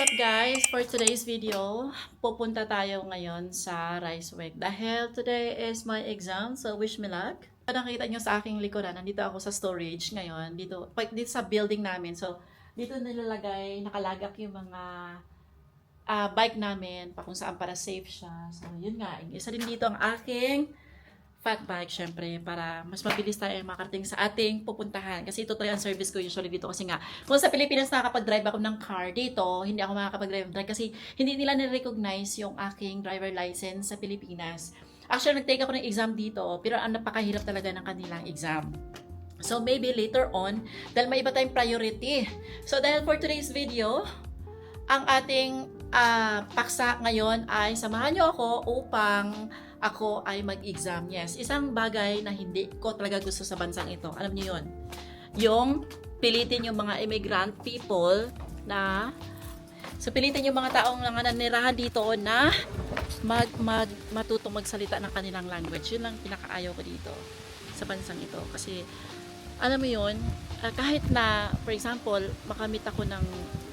what's up guys? For today's video, pupunta tayo ngayon sa Rice Week. Dahil today is my exam, so wish me luck. Nakita nyo sa aking likuran, nandito ako sa storage ngayon, dito sa building namin. So, dito nilalagay, nakalagak yung mga bike namin, pa kung saan para safe siya. So, yun nga. Isa din dito ang aking fat bike, syempre, para mas mabilis tayo makarating sa ating pupuntahan. Kasi ito talaga ang service ko usually dito. Kasi nga, kung sa Pilipinas nakakapag-drive ako ng car, dito, hindi ako makakapag-drive kasi hindi nila na-recognize yung aking driver license sa Pilipinas. Actually, nag-take ako ng exam dito, pero ang napakahirap talaga ng kanilang exam. So, maybe later on, dahil may iba tayong priority. So, dahil for today's video, ang ating paksa ngayon ay samahan nyo ako upang ako ay mag-exam. Yes, isang bagay na hindi ko talaga gusto sa bansang ito. Alam niyo yun? Yung pilitin yung mga immigrant people na pilitin yung mga taong nanirahan dito na matutong magsalita ng kanilang language. Yun lang pinakaayaw ko dito sa bansang ito. Kasi alam mo yun, kahit na, for example, makamit ako ng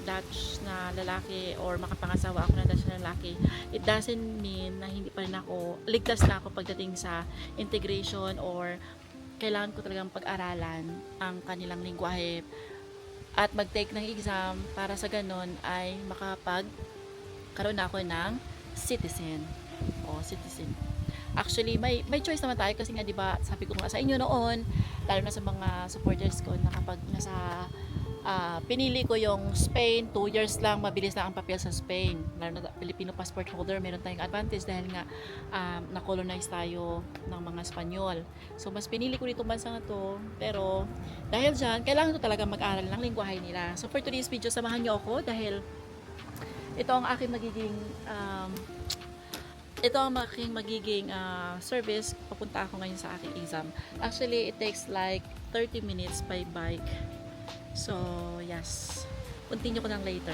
Dutch na lalaki or makapangasawa ako ng Dutch na lalaki, it doesn't mean na hindi pa rin ako, ligtas na ako pagdating sa integration or kailangan ko talagang pag-aralan ang kanilang lingwahe at mag-take ng exam para sa ganun ay makapagkaroon ako ng citizen o citizen. Actually, may choice naman tayo kasi nga 'di ba, sabi ko nga sa inyo noon, lalo na sa mga supporters ko na kapag nasa pinili ko yung Spain, 2 years lang, mabilis lang ang papel sa Spain. Lalo na Filipino passport holder, meron tayong advantage dahil nga na-colonize tayo ng mga Espanyol. So, mas pinili ko dito bansa na to. Pero, dahil dyan, kailangan ko talaga mag-aral ng lingwahe nila. So, for today's video, samahan nyo ako dahil ito ang aking magiging service. Papunta ako ngayon sa aking exam. Actually, it takes like 30 minutes by bike. So, yes. Continue ko lang later.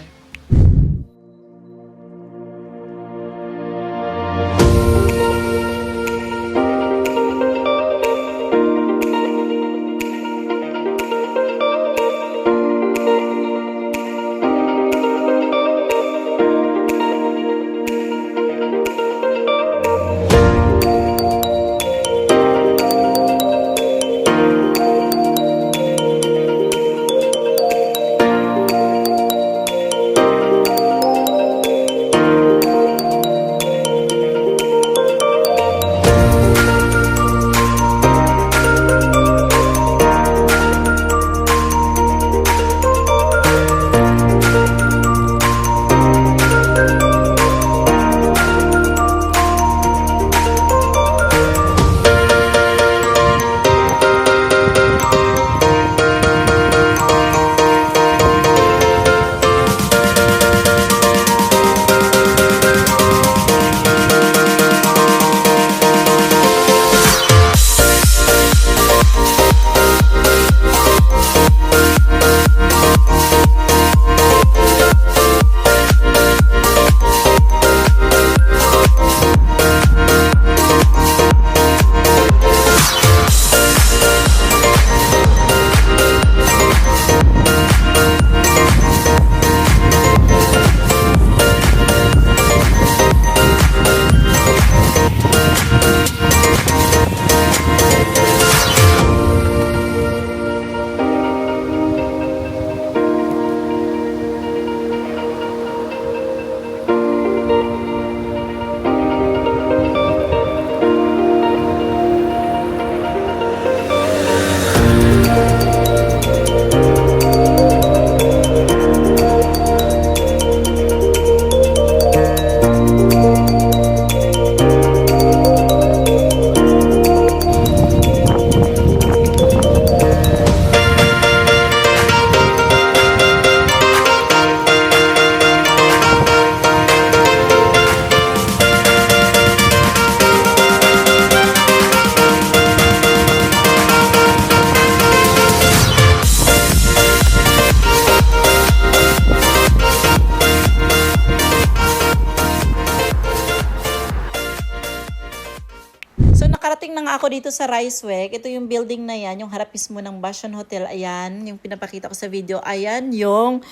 ako dito sa Riceweg. Ito yung building na yan, yung harap mismo ng Bastion Hotel. Ayan, yung pinapakita ko sa video. Ayan yung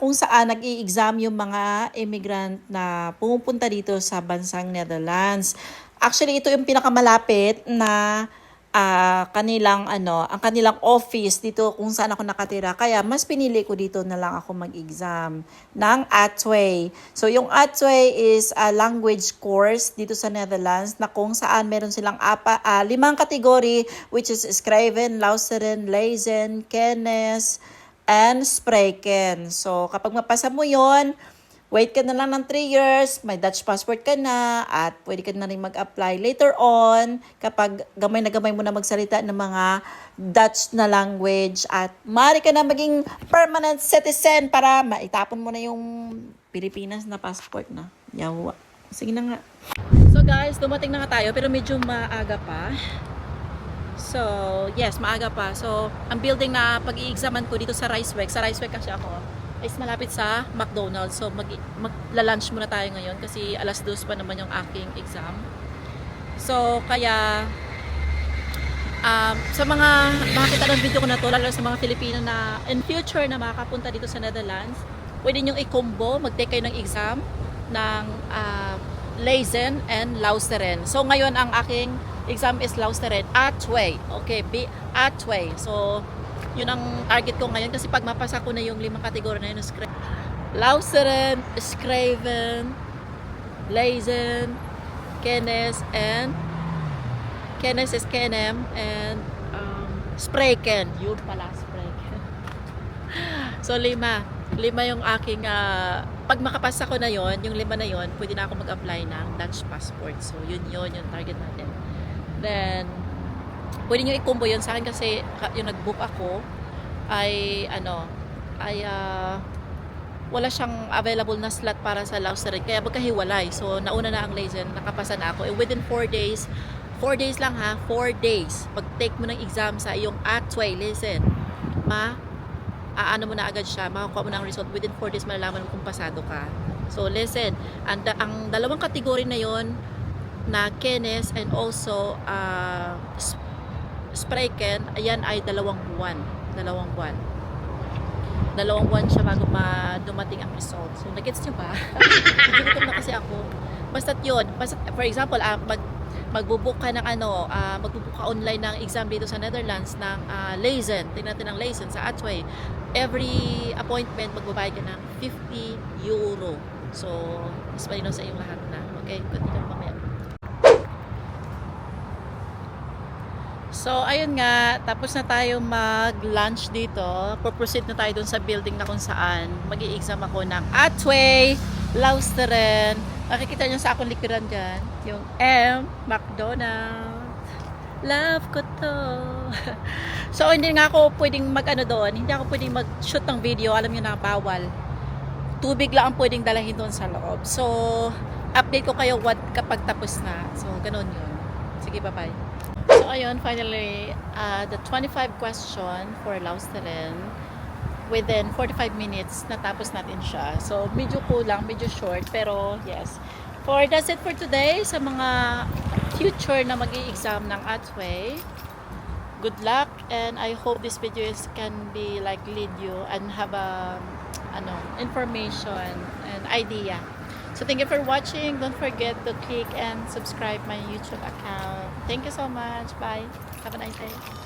kung saan nag-i-exam yung mga immigrant na pumupunta dito sa bansang Netherlands. Actually, ito yung pinakamalapit na ang kanilang office dito kung saan ako nakatira. Kaya mas pinili ko dito na lang ako mag-exam ng Atway. So yung Atway is a language course dito sa Netherlands na kung saan meron silang 5 kategory, which is Schrijven, Luisteren, Lezen, Kennis, and Spreken. So kapag mapasa mo yon, wait ka na lang ng 3 years, may Dutch passport ka na, at pwede ka na rin mag-apply later on kapag gamay na gamay mo na magsalita ng mga Dutch na language at maaari ka na maging permanent citizen para maitapon mo na yung Pilipinas na passport na. Yawa. Sige na nga. So guys, dumating na nga tayo pero medyo maaga pa. So, yes, maaga pa. So, ang building na pag-i-examan ko dito sa Riceweg kasi ako, is malapit sa McDonald's. So, magla-lunch muna tayo ngayon kasi alas 2 pa naman yung aking exam. So, kaya sa mga makakita ng video ko na to, lalo sa mga Filipino na in future na makakapunta dito sa Netherlands, pwede nyo i-combo, mag-take kayo ng exam ng Lezen and Luisteren. So, ngayon ang aking exam is Luisteren Atway. Okay, Atway. So, yun ang target ko ngayon kasi pag mapasa ko na yung 5 kategorya na yun, Luisteren, Schrijven, Lezen, Kennis is Kenem, and Spreken. Yun pala, Spreken. So, 5 yung aking, pag makapasa ko na yon, yung 5 na yon, pwede na ako mag-apply ng Dutch passport. So, yun yung target natin. Then, pwede nyo i-combo yun sa akin kasi yung nag-book ako ay wala siyang available na slot para sa Luisteren kaya magkahiwalay. So nauna na ang Lezen, nakapasa na ako. Within 4 days lang ha, 4 days pag-take mo ng exam sa iyong Atway Lezen, ano mo na agad siya, makakuha mo na ang result within 4 days, malalaman mo kung pasado ka. So listen, ang 2 kategory na yon na Kennis and also Spreken, ayan ay 2 buwan. 2 buwan siya bago dumating ang result. So, nag-gets nyo ba? Nagigutom na kasi ako. Basta't yun. For example, magbubook ka ng magbubook ka online ng exam dito sa Netherlands ng Lezen. Tingnan natin ang Lezen sa Atway. Every appointment, magbabayad ka ng €50. So, mas malinaw sa iyong lahat na. Okay? Continue mamaya. So, ayun nga, tapos na tayo mag-lunch dito. Proceed na tayo dun sa building na kung saan mag-i-exam ako ng Atway, Luisteren. Makikita nyo sa akong likuran dyan, yung M, McDonald's. Love ko to. So, hindi nga ako pwedeng doon. Hindi ako pwedeng mag-shoot ng video. Alam nyo na, bawal. Tubig lang ang pwedeng dalahin doon sa loob. So, update ko kayo kapag tapos na. So, ganun yun. Sige, bye-bye. So, ayun, finally, the 25 question for Luisteren, within 45 minutes, natapos natin siya. So, medyo kulang, medyo short, pero yes. That's it for today. Sa mga future na mag-i-exam ng Atway, good luck, and I hope this video can be lead you and have information and idea. So thank you for watching. Don't forget to click and subscribe my YouTube account. Thank you so much. Bye. Have a nice day.